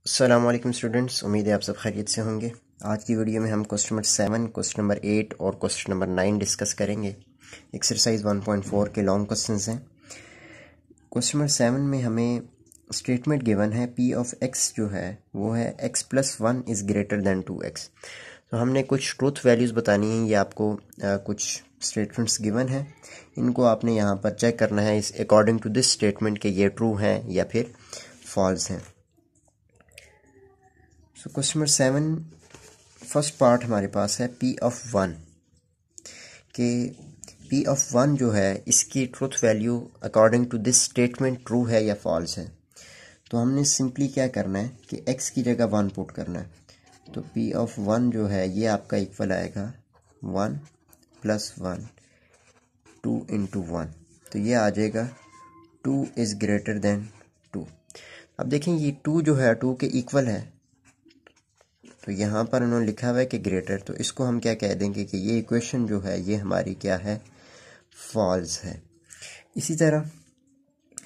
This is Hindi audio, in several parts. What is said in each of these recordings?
अस्सलामुअलैकुम स्टूडेंट्स, उम्मीद है आप सब खैरियत से होंगे। आज की वीडियो में हम क्वेश्चन नंबर 7, क्वेश्चन नंबर 8 और क्वेश्चन नंबर 9 डिस्कस करेंगे। एक्सरसाइज 1.4 के लॉन्ग क्वेश्चंस हैं। क्वेश्चन नंबर 7 में हमें स्टेटमेंट गिवन है पी ऑफ एक्स जो है वो है x+1 is greater than 2x। तो हमने कुछ ट्रूथ वैल्यूज़ बतानी है। ये आपको कुछ स्टेटमेंट्स गिवन है, इनको आपने यहाँ पर चेक करना है इस अकॉर्डिंग टू दिस स्टेटमेंट के ये ट्रू हैं या फिर फॉल्स हैं। So question number 7 first part हमारे पास है पी ऑफ 1 के पी ऑफ 1 जो है इसकी truth value according to this statement true है या फॉल्स है। तो हमने सिंपली क्या करना है कि x की जगह 1 पुट करना है। तो पी ऑफ 1 जो है ये आपका इक्वल आएगा 1 + 1 2 × 1। तो ये आ जाएगा 2 इज़ ग्रेटर दैन 2। अब देखें ये 2 जो है 2 के इक्वल है, तो यहाँ पर उन्होंने लिखा हुआ है कि ग्रेटर, तो इसको हम क्या कह देंगे कि ये इक्वेशन जो है ये हमारी क्या है, फॉल्स है। इसी तरह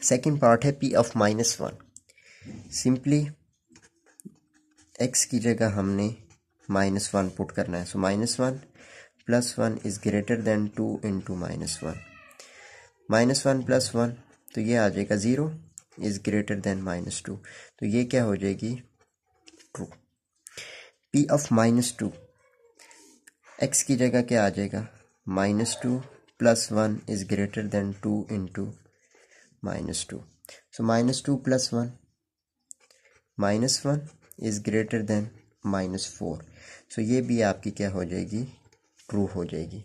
सेकंड पार्ट है पी ऑफ -1। सिंपली x की जगह हमने -1 पुट करना है। सो -1 + 1 इज़ ग्रेटर दैन 2 × -1। -1 + 1 तो ये आ जाएगा 0 इज़ ग्रेटर दैन -2। तो ये क्या हो जाएगी, ट्रू। पी ऑफ -2 x की जगह क्या आ जाएगा, -2 + 1 is greater than 2 × -2। So -2 + 1 -1 is greater than -4। सो ये भी आपकी क्या हो जाएगी, ट्रू हो जाएगी।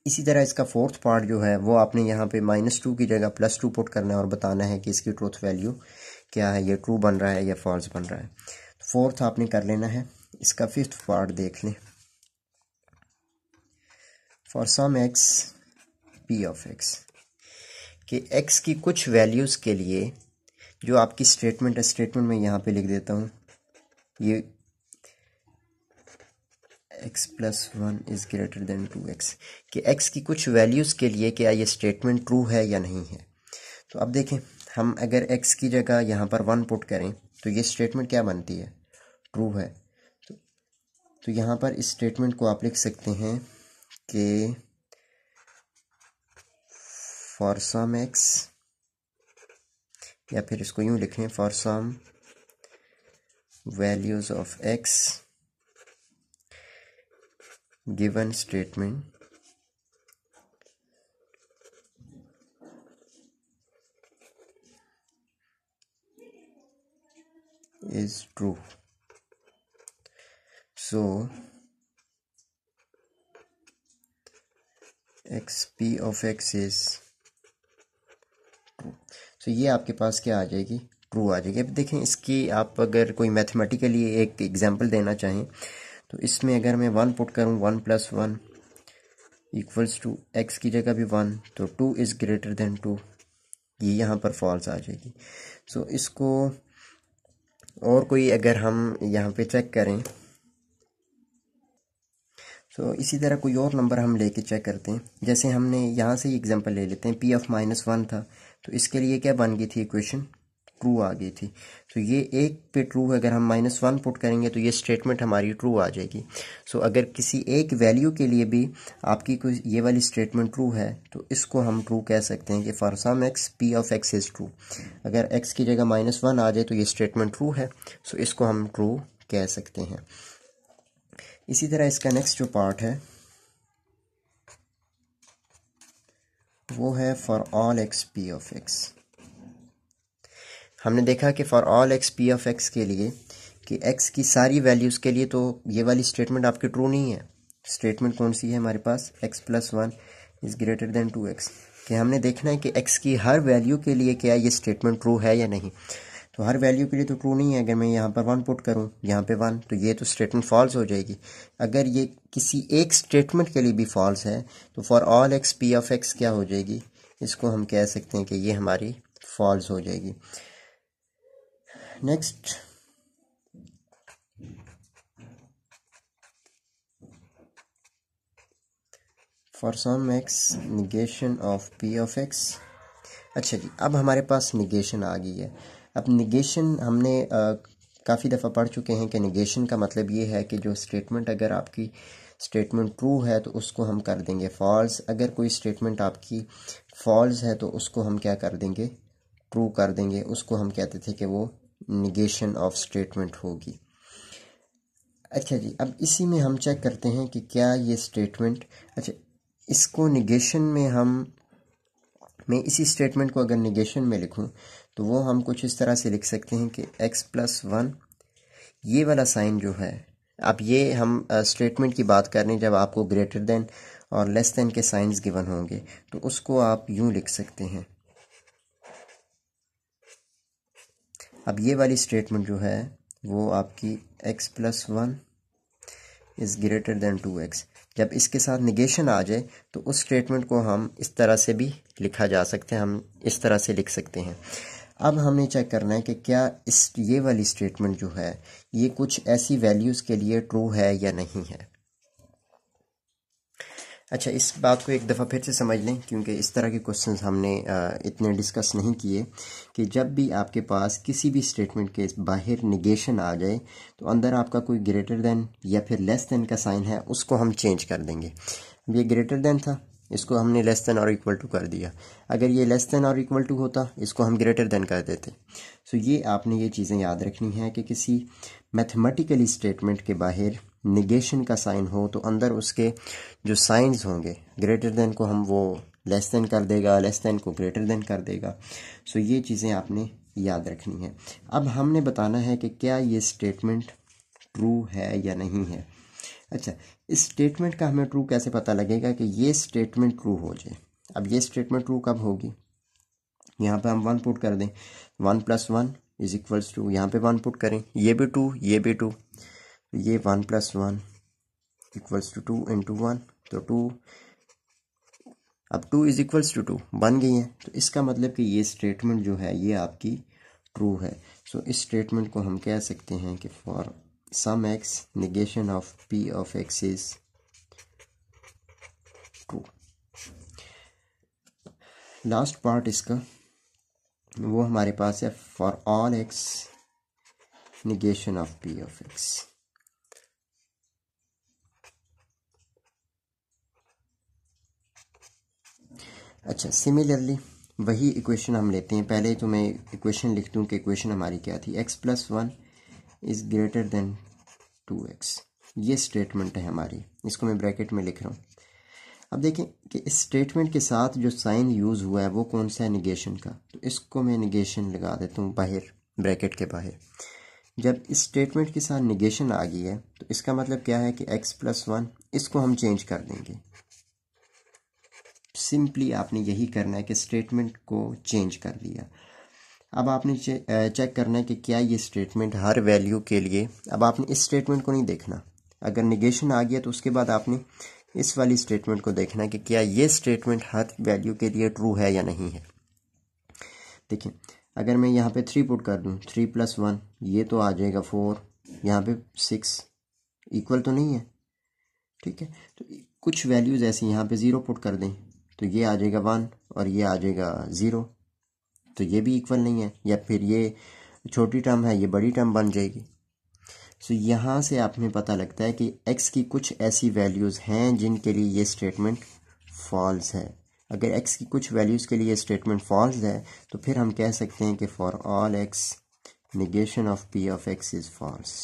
इसी तरह इसका फोर्थ पार्ट जो है वो आपने यहाँ पे -2 की जगह +2 पुट करना है और बताना है कि इसकी ट्रूथ वैल्यू क्या है, ये ट्रू बन रहा है या फॉल्स बन रहा है। फोर्थ आपने कर लेना है। इसका फिफ्थ पार्ट देख लें। For some x p of x कि x की कुछ वैल्यूज़ के लिए जो आपकी स्टेटमेंट है, स्टेटमेंट में यहाँ पे लिख देता हूँ, ये x+1 is greater than 2x कि x की कुछ वैल्यूज़ के लिए क्या ये स्टेटमेंट ट्रू है या नहीं है। तो अब देखें, हम अगर x की जगह यहाँ पर 1 पुट करें तो ये स्टेटमेंट क्या बनती है, ट्रू है। तो यहाँ पर इस स्टेटमेंट को आप लिख सकते हैं कि फॉर सम x, या फिर इसको यूँ लिखें, for some values of x given statement is true. So p of x is true. So ये आपके पास क्या आ जाएगी, ट्रू आ जाएगी। अब देखें, इसकी आप अगर कोई मैथमेटिकली एक एग्जांपल देना चाहें तो इसमें अगर मैं 1 पुट करूं, 1 + 1 इक्वल्स टू x की जगह भी 1, तो 2 इज़ ग्रेटर दैन 2, ये यहाँ पर फॉल्स आ जाएगी। सो इसको और कोई अगर हम यहाँ पे चेक करें, तो इसी तरह कोई और नंबर हम लेके चेक करते हैं। जैसे हमने यहाँ से ही एग्जांपल ले लेते हैं, पी ऑफ -1 था, तो इसके लिए क्या बन गई थी, इक्वेशन ट्रू आ गई थी। तो ये एक पे ट्रू है, अगर हम -1 पुट करेंगे तो ये स्टेटमेंट हमारी ट्रू आ जाएगी। सो अगर किसी एक वैल्यू के लिए भी आपकी कोई ये वाली स्टेटमेंट ट्रू है तो इसको हम ट्रू कह सकते हैं कि for some x p of x is true. अगर x की जगह -1 आ जाए तो ये स्टेटमेंट ट्रू है, सो इसको हम ट्रू कह सकते हैं। इसी तरह इसका नेक्स्ट जो पार्ट है वो है for all x P of x. हमने देखा कि for all x P of x के लिए कि x की सारी वैल्यूज़ के लिए तो ये वाली स्टेटमेंट आपकी ट्रू नहीं है। स्टेटमेंट कौन सी है हमारे पास, x+1 is greater than 2x, कि हमने देखना है कि x की हर वैल्यू के लिए क्या ये स्टेटमेंट ट्रू है या नहीं। तो हर वैल्यू के लिए तो ट्रू नहीं है। अगर मैं यहाँ पर 1 पुट करूँ, यहाँ पे 1, तो ये तो स्टेटमेंट फॉल्स हो जाएगी। अगर ये किसी एक स्टेटमेंट के लिए भी फॉल्स है तो for all x P of x क्या हो जाएगी, इसको हम कह सकते हैं कि ये हमारी फॉल्स हो जाएगी। Next for some X negation of P of X. अच्छा जी, अब हमारे पास निगेशन आ गई है। अब निगेशन हमने काफ़ी दफ़ा पढ़ चुके हैं कि निगेशन का मतलब ये है कि जो स्टेटमेंट अगर आपकी स्टेटमेंट ट्रू है तो उसको हम कर देंगे फॉल्स, अगर कोई स्टेटमेंट आपकी फॉल्स है तो उसको हम क्या कर देंगे, ट्रू कर देंगे। उसको हम कहते थे कि वो निगेशन ऑफ स्टेटमेंट होगी। अच्छा जी, अब इसी में हम चेक करते हैं कि क्या ये स्टेटमेंट, अच्छा इसको निगेशन में मैं इसी स्टेटमेंट को अगर निगेशन में लिखूं तो वो हम कुछ इस तरह से लिख सकते हैं कि x+1 ये वाला साइन जो है, अब ये हम स्टेटमेंट की बात कर रहे हैं जब आपको ग्रेटर देन और लेस देन के साइंस गिवन होंगे तो उसको आप यूं लिख सकते हैं। अब ये वाली स्टेटमेंट जो है वो आपकी x+1 is greater than 2x, जब इसके साथ निगेशन आ जाए तो उस स्टेटमेंट को हम इस तरह से भी लिखा जा सकते हैं, हम इस तरह से लिख सकते हैं। अब हमें चेक करना है कि क्या ये वाली स्टेटमेंट जो है ये कुछ ऐसी वैल्यूज़ के लिए ट्रू है या नहीं है। अच्छा, इस बात को एक दफ़ा फिर से समझ लें क्योंकि इस तरह के क्वेश्चंस हमने इतने डिस्कस नहीं किए कि जब भी आपके पास किसी भी स्टेटमेंट के बाहर निगेशन आ जाए तो अंदर आपका कोई ग्रेटर देन या फिर लेस देन का साइन है उसको हम चेंज कर देंगे। अब ये ग्रेटर देन था, इसको हमने लेस देन और इक्वल टू कर दिया। अगर ये लेस देन और इक्वल टू होता इसको हम ग्रेटर देन कर देते। सो ये आपने ये चीज़ें याद रखनी है कि किसी मैथमेटिकली स्टेटमेंट के बाहर निगेशन का साइन हो तो अंदर उसके जो साइंस होंगे, ग्रेटर देन को हम वो लेस देन कर देगा, लेस देन को ग्रेटर देन कर देगा। सो ये चीज़ें आपने याद रखनी है। अब हमने बताना है कि क्या ये स्टेटमेंट ट्रू है या नहीं है। अच्छा, इस स्टेटमेंट का हमें ट्रू कैसे पता लगेगा कि ये स्टेटमेंट ट्रू हो जाए। अब ये स्टेटमेंट ट्रू कब होगी, यहाँ पे हम 1 पुट कर दें, 1+1 इज इक्वल्स टू, यहाँ पे 1 पुट करें, ये भी 2 ये भी 2, ये 1+1 इक्वल्स टू 2 इंटू 1, तो 2, अब 2 इज इक्वल्स टू 2 बन गई है। तो इसका मतलब कि ये स्टेटमेंट जो है ये आपकी ट्रू है। सो इस स्टेटमेंट को हम कह सकते हैं कि for some x negation of p of x is true। Last part इसका वो हमारे पास है for all x negation of p of x। अच्छा, सिमिलरली वही इक्वेशन हम लेते हैं। पहले तो मैं इक्वेशन लिख दूं कि इक्वेशन हमारी क्या थी, x+1 is greater than 2x। ये स्टेटमेंट है हमारी, इसको मैं ब्रैकेट में लिख रहा हूँ। अब देखें कि इस स्टेटमेंट के साथ जो साइन यूज़ हुआ है वो कौन सा है, निगेशन का। तो इसको मैं निगेशन लगा देता हूँ बाहर, ब्रैकेट के बाहर। जब इस स्टेटमेंट के साथ निगेशन आ गई है तो इसका मतलब क्या है कि x+1 इसको हम चेंज कर देंगे। सिंपली आपने यही करना है कि स्टेटमेंट को चेंज कर दिया। अब आपने चेक करना है कि क्या ये स्टेटमेंट हर वैल्यू के लिए, अब आपने इस स्टेटमेंट को नहीं देखना, अगर निगेशन आ गया तो उसके बाद आपने इस वाली स्टेटमेंट को देखना है कि क्या ये स्टेटमेंट हर वैल्यू के लिए ट्रू है या नहीं है। देखिए, अगर मैं यहाँ पे 3 पुट कर दूँ, 3+1 ये तो आ जाएगा 4, यहाँ पे 6 इक्वल तो नहीं है, ठीक है। तो कुछ वैल्यूज़ ऐसी यहाँ पे 0 पुट कर दें तो ये आ जाएगा 1 और ये आ जाएगा 0, तो ये भी इक्वल नहीं है, या फिर ये छोटी टर्म है ये बड़ी टर्म बन जाएगी। सो यहाँ से आप में पता लगता है कि x की कुछ ऐसी वैल्यूज़ हैं जिनके लिए ये स्टेटमेंट फॉल्स है। अगर x की कुछ वैल्यूज़ के लिए ये स्टेटमेंट फॉल्स है तो फिर हम कह सकते हैं कि for all x negation of p of x is false।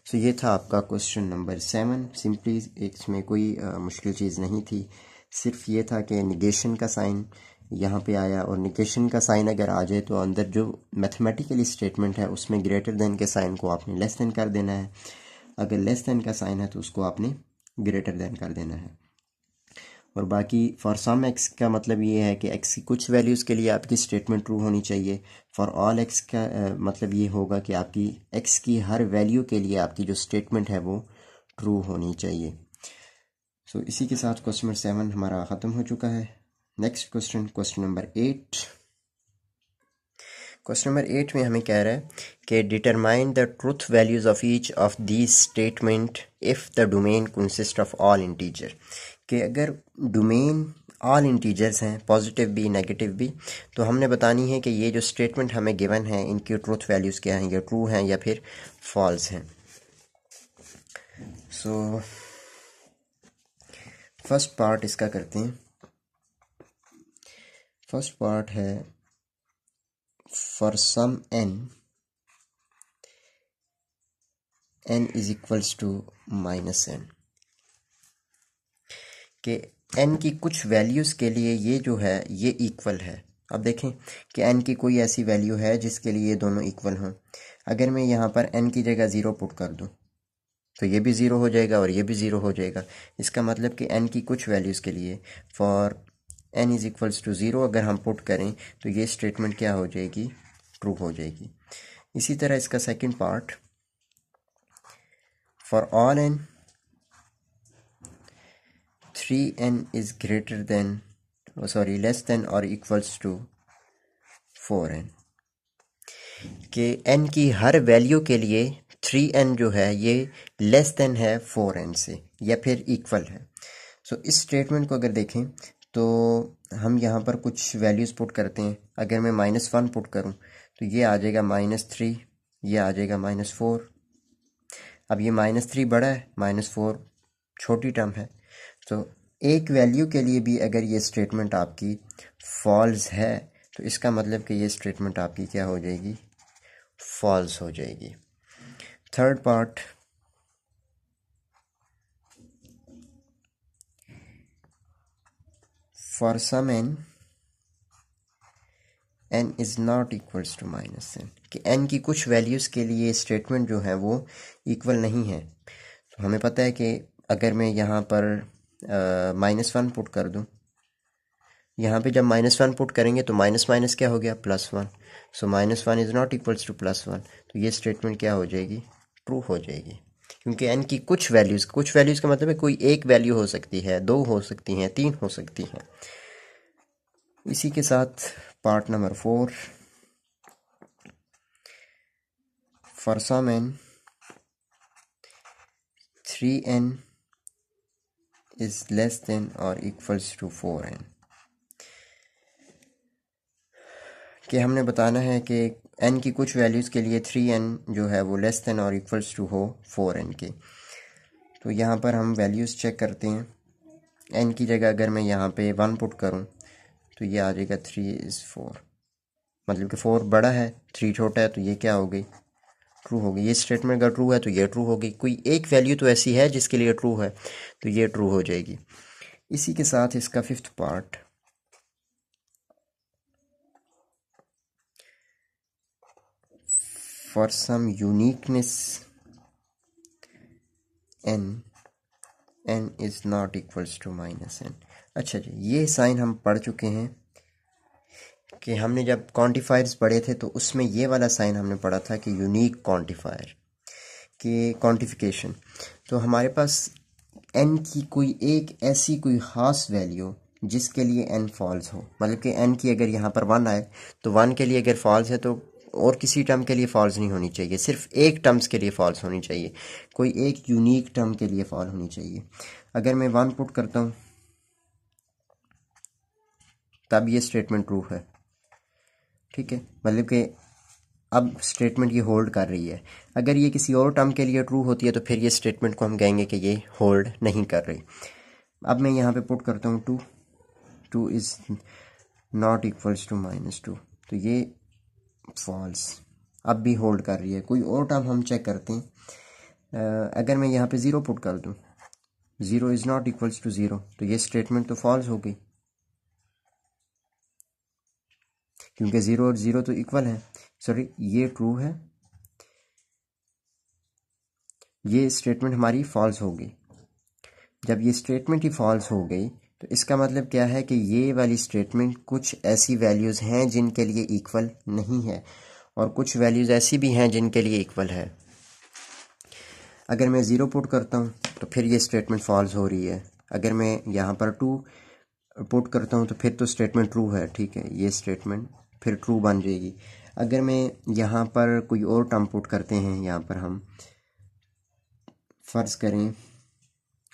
सो ये था आपका क्वेश्चन नंबर 7। सिंपली इसमें कोई मुश्किल चीज़ नहीं थी, सिर्फ ये था कि निगेशन का साइन यहाँ पे आया, और निगेशन का साइन अगर आ जाए तो अंदर जो मैथमेटिकली स्टेटमेंट है उसमें ग्रेटर देन के साइन को आपने लेस देन कर देना है, अगर लेस देन का साइन है तो उसको आपने ग्रेटर देन कर देना है। और बाकी फॉर सम एक्स का मतलब ये है कि एक्स की कुछ वैल्यूज़ के लिए आपकी स्टेटमेंट ट्रू होनी चाहिए। फॉर ऑल एक्स का मतलब ये होगा कि आपकी एक्स की हर वैल्यू के लिए आपकी जो स्टेटमेंट है वो ट्रू होनी चाहिए। सो इसी के साथ क्वेश्चन नंबर 7 हमारा ख़त्म हो चुका है। Next question, question number 8। Question number 8 में हमें कह रहा है कि determine the truth values of each of these statement if the domain consist of all integer. कि अगर डोमेन ऑल इंटीजर्स हैं, पॉजिटिव भी नेगेटिव भी। तो हमने बतानी है कि ये जो स्टेटमेंट हमें गिवन है इनकी ट्रूथ वैल्यूज़ क्या हैं, ये ट्रू हैं या फिर फॉल्स हैं। सो फर्स्ट पार्ट इसका करते हैं। फर्स्ट पार्ट है for some n is equals to -n, कि n की कुछ वैल्यूज़ के लिए ये जो है ये इक्वल है। अब देखें कि n की कोई ऐसी वैल्यू है जिसके लिए ये दोनों इक्वल हों। अगर मैं यहाँ पर n की जगह 0 पुट कर दूँ तो ये भी 0 हो जाएगा और ये भी 0 हो जाएगा। इसका मतलब कि n की कुछ वैल्यूज़ के लिए for n is equals to 0 अगर हम पुट करें तो ये स्टेटमेंट क्या हो जाएगी, ट्रू हो जाएगी। इसी तरह इसका second part, for all n 3n is greater than less than और इक्वल्स टू 4n, कि n की हर वैल्यू के लिए 3n जो है ये लेस देन है 4n से या फिर इक्वल है। सो इस स्टेटमेंट को अगर देखें तो हम यहाँ पर कुछ वैल्यूज़ पुट करते हैं। अगर मैं -1 पुट करूँ तो ये आ जाएगा -3, ये आ जाएगा -4। अब ये -3 बड़ा है, -4 छोटी टर्म है। तो एक वैल्यू के लिए भी अगर ये स्टेटमेंट आपकी फॉल्स है तो इसका मतलब कि ये स्टेटमेंट आपकी क्या हो जाएगी, फॉल्स हो जाएगी। Third part, for some n is not equals to -n, कि n की कुछ वैल्यूज़ के लिए स्टेटमेंट जो है वो इक्वल नहीं है। तो हमें पता है कि अगर मैं यहाँ पर -1 पुट कर दूँ, यहाँ पे जब -1 पुट करेंगे तो माइनस माइनस क्या हो गया, +1। सो -1 इज़ नॉट इक्वल्स टू +1, तो ये स्टेटमेंट क्या हो जाएगी, ट्रू हो जाएगी। क्योंकि n की कुछ वैल्यूज़ का मतलब है कोई एक वैल्यू हो सकती है, 2 हो सकती हैं, 3 हो सकती हैं। इसी के साथ part number 4, for some n 3n is less than और इक्वल्स टू 4n, कि हमने बताना है कि n की कुछ वैल्यूज़ के लिए 3n जो है वो लेस देन और इक्वल्स टू हो 4n के। तो यहाँ पर हम वैल्यूज़ चेक करते हैं। n की जगह अगर मैं यहाँ पे 1 पुट करूँ तो ये आ जाएगा 3 इज़ 4, मतलब कि 4 बड़ा है 3 छोटा है, तो ये क्या हो गई, ट्रू हो गई। ये स्टेटमेंट अगर ट्रू है तो ये ट्रू हो गई। कोई एक वैल्यू तो ऐसी है जिसके लिए ट्रू है तो ये ट्रू हो जाएगी। इसी के साथ इसका fifth part, for some uniqueness n is not equals to -n। अच्छा जी, ये साइन हम पढ़ चुके हैं कि हमने जब क्वांटिफायर्स पढ़े थे तो उसमें ये वाला साइन हमने पढ़ा था कि यूनिक क्वांटिफायर की क्वांटिफिकेशन। तो हमारे पास n की कोई एक ऐसी कोई ख़ास वैल्यू जिसके लिए n फॉल्स हो, मतलब कि n की अगर यहाँ पर 1 आए तो 1 के लिए अगर फॉल्स है तो और किसी टर्म के लिए फॉल्स नहीं होनी चाहिए, सिर्फ एक टर्म्स के लिए फॉल्स होनी चाहिए, कोई एक यूनिक टर्म के लिए फॉल होनी चाहिए। अगर मैं 1 पुट करता हूँ तब ये स्टेटमेंट ट्रू है, ठीक है, मतलब कि अब स्टेटमेंट ये होल्ड कर रही है। अगर ये किसी और टर्म के लिए ट्रू होती है तो फिर ये स्टेटमेंट को हम कहेंगे कि ये होल्ड नहीं कर रही। अब मैं यहाँ पे पुट करता हूँ 2 इज़ नॉट इक्वल्स टू -2, तो ये फॉल्स अब भी होल्ड कर रही है। कोई और टर्म हम चेक करते हैं। अगर मैं यहाँ पे 0 पुट कर दूँ, 0 इज़ नॉट इक्वल्स टू 0, तो ये स्टेटमेंट तो फॉल्स हो गई, क्योंकि 0 और 0 तो इक्वल है। सॉरी, ये ट्रू है, ये स्टेटमेंट हमारी फॉल्स हो गई। जब ये स्टेटमेंट ही फॉल्स हो गई तो इसका मतलब क्या है कि ये वाली स्टेटमेंट कुछ ऐसी वैल्यूज़ हैं जिनके लिए इक्वल नहीं है और कुछ वैल्यूज़ ऐसी भी हैं जिनके लिए इक्वल है। अगर मैं 0 पुट करता हूँ तो फिर ये स्टेटमेंट फॉल्स हो रही है। अगर मैं यहाँ पर 2 पुट करता हूँ तो फिर तो स्टेटमेंट ट्रू है, ठीक है, ये स्टेटमेंट फिर ट्रू बन जाएगी। अगर मैं यहाँ पर कोई और टर्म पुट करते हैं, यहाँ पर हम फ़र्ज़ करें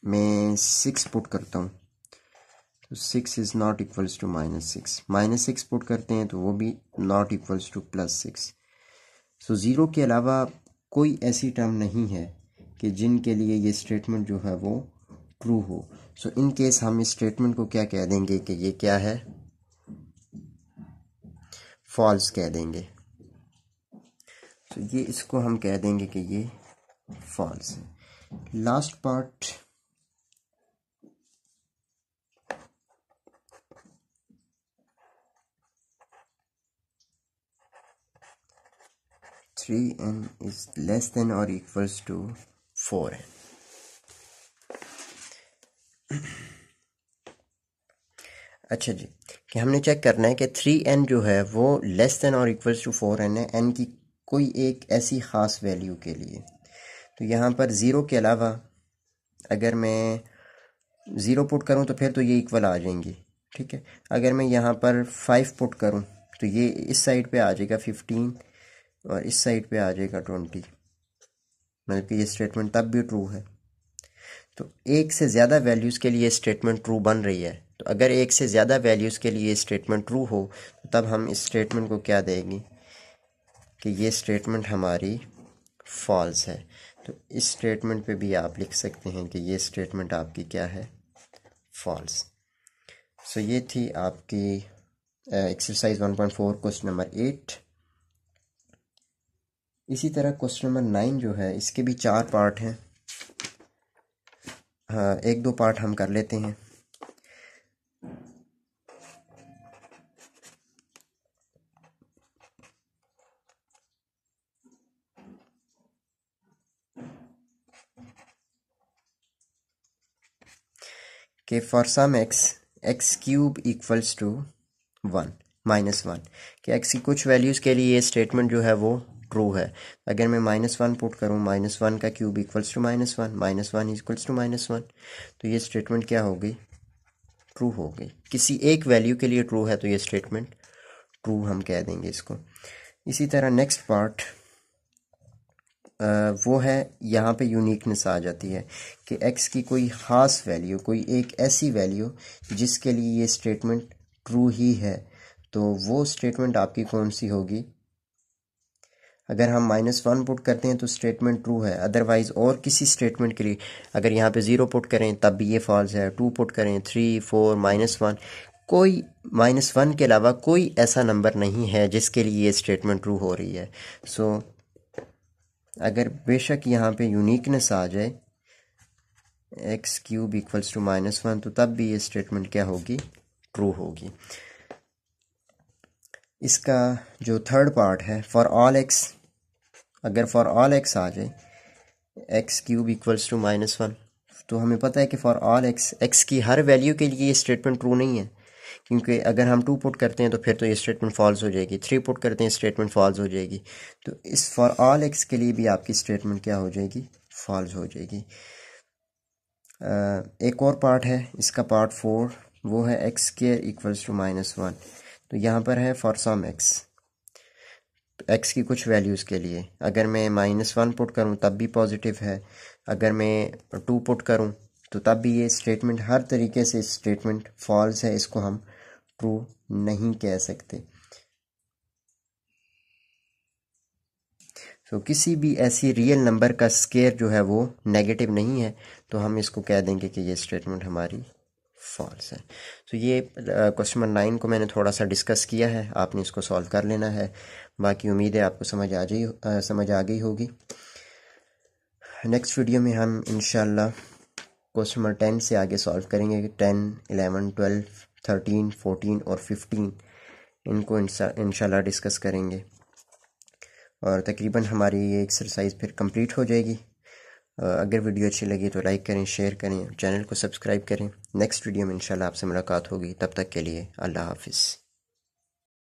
मैं 6 पुट करता हूँ तो 6 is not equals to -6, -6 put करते हैं तो वो भी नॉट इक्वल्स टू +6। सो 0 के अलावा कोई ऐसी टर्म नहीं है कि जिनके लिए ये स्टेटमेंट जो है वो ट्रू हो। सो इन केस हम इस स्टेटमेंट को क्या कह देंगे कि ये क्या है, फॉल्स कह देंगे। तो ये इसको हम कह देंगे कि ये फॉल्स है। Last part, (3n is less than or equals to 4n). अच्छा जी, कि हमने चेक करना है कि 3n जो है वो लेस देन और इक्वल्स टू 4n है, n की कोई एक ऐसी ख़ास वैल्यू के लिए। तो यहाँ पर 0 के अलावा अगर मैं 0 पुट करूँ तो फिर तो ये इक्वल आ जाएंगी, ठीक है। अगर मैं यहाँ पर 5 पुट करूँ तो ये इस साइड पे आ जाएगा 15 और इस साइड पे आ जाएगा 20, मतलब कि ये स्टेटमेंट तब भी ट्रू है। तो एक से ज़्यादा वैल्यूज़ के लिए स्टेटमेंट ट्रू बन रही है। तो अगर एक से ज़्यादा वैल्यूज़ के लिए स्टेटमेंट ट्रू हो तो तब हम इस स्टेटमेंट को क्या देंगे कि ये स्टेटमेंट हमारी फॉल्स है। तो इस स्टेटमेंट पे भी आप लिख सकते हैं कि ये स्टेटमेंट आपकी क्या है, फॉल्स। सो ये थी आपकी एक्सरसाइज 1.4 क्वेश्चन नंबर 8। इसी तरह क्वेश्चन नंबर 9 जो है इसके भी 4 पार्ट हैं। हाँ, 1-2 पार्ट हम कर लेते हैं। कि for some x cube equals to 1 -1, कि x की कुछ वैल्यूज़ के लिए ये स्टेटमेंट जो है वो ट्रू है। अगर मैं -1 पुट करूँ, -1 का cube equals to -1, -1 equals to -1, तो ये स्टेटमेंट क्या हो गई, ट्रू हो गई। किसी एक वैल्यू के लिए ट्रू है तो ये स्टेटमेंट ट्रू हम कह देंगे इसको। इसी तरह नेक्स्ट पार्ट वो है, यहाँ पे यूनिकनेस आ जाती है कि x की कोई ख़ास वैल्यू, कोई एक ऐसी वैल्यू जिसके लिए ये स्टेटमेंट ट्रू ही है, तो वो स्टेटमेंट आपकी कौन सी होगी। अगर हम -1 पुट करते हैं तो स्टेटमेंट ट्रू है, अदरवाइज़ और किसी स्टेटमेंट के लिए अगर यहाँ पे 0 पुट करें तब भी ये फॉल्स है, 2 पुट करें, 3, 4, -1, कोई -1 के अलावा कोई ऐसा नंबर नहीं है जिसके लिए ये स्टेटमेंट ट्रू हो रही है। सो अगर बेशक यहाँ पे यूनिकनेस आ जाए x क्यूब इक्वल्स टू -1, तो तब भी ये स्टेटमेंट क्या होगी, ट्रू होगी। इसका जो थर्ड पार्ट है, फॉर ऑल x, अगर फॉर ऑल x आ जाए x क्यूब इक्वल्स टू -1, तो हमें पता है कि फॉर ऑल x की हर वैल्यू के लिए ये स्टेटमेंट ट्रू नहीं है, क्योंकि अगर हम 2 पुट करते हैं तो फिर तो ये स्टेटमेंट फॉल्स हो जाएगी, 3 पुट करते हैं स्टेटमेंट फॉल्स हो जाएगी। तो इस फॉर ऑल x के लिए भी आपकी स्टेटमेंट क्या हो जाएगी, फॉल्स हो जाएगी। एक और पार्ट है इसका, पार्ट 4, वो है x स्क्वायर इक्वल्स टू -1। तो यहाँ पर है फॉर सम x की कुछ वैल्यूज़ के लिए, अगर मैं -1 पुट करूँ तब भी पॉजिटिव है, अगर मैं 2 पुट करूँ तो तब भी ये स्टेटमेंट हर तरीके से स्टेटमेंट फॉल्स है, इसको हम ट्रू नहीं कह सकते। तो किसी भी ऐसी रियल नंबर का स्क्वायर जो है वो नेगेटिव नहीं है, तो हम इसको कह देंगे कि ये स्टेटमेंट हमारी फॉल्स है। तो ये क्वेश्चन नंबर 9 को मैंने थोड़ा सा डिस्कस किया है, आपने इसको सॉल्व कर लेना है। बाकी उम्मीद है आपको समझ आ गई होगी। नेक्स्ट वीडियो में हम इंशाल्लाह क्वेश्चन नंबर 10 से आगे सॉल्व करेंगे। 10, 11, 12, 13, 14 और 15 इनको इंशाल्लाह डिस्कस करेंगे और तकरीबन हमारी ये एक्सरसाइज फिर कंप्लीट हो जाएगी। अगर वीडियो अच्छी लगी तो लाइक करें, शेयर करें, चैनल को सब्सक्राइब करें। नेक्स्ट वीडियो में इंशाल्लाह आपसे मुलाकात होगी, तब तक के लिए अल्लाह हाफिज़।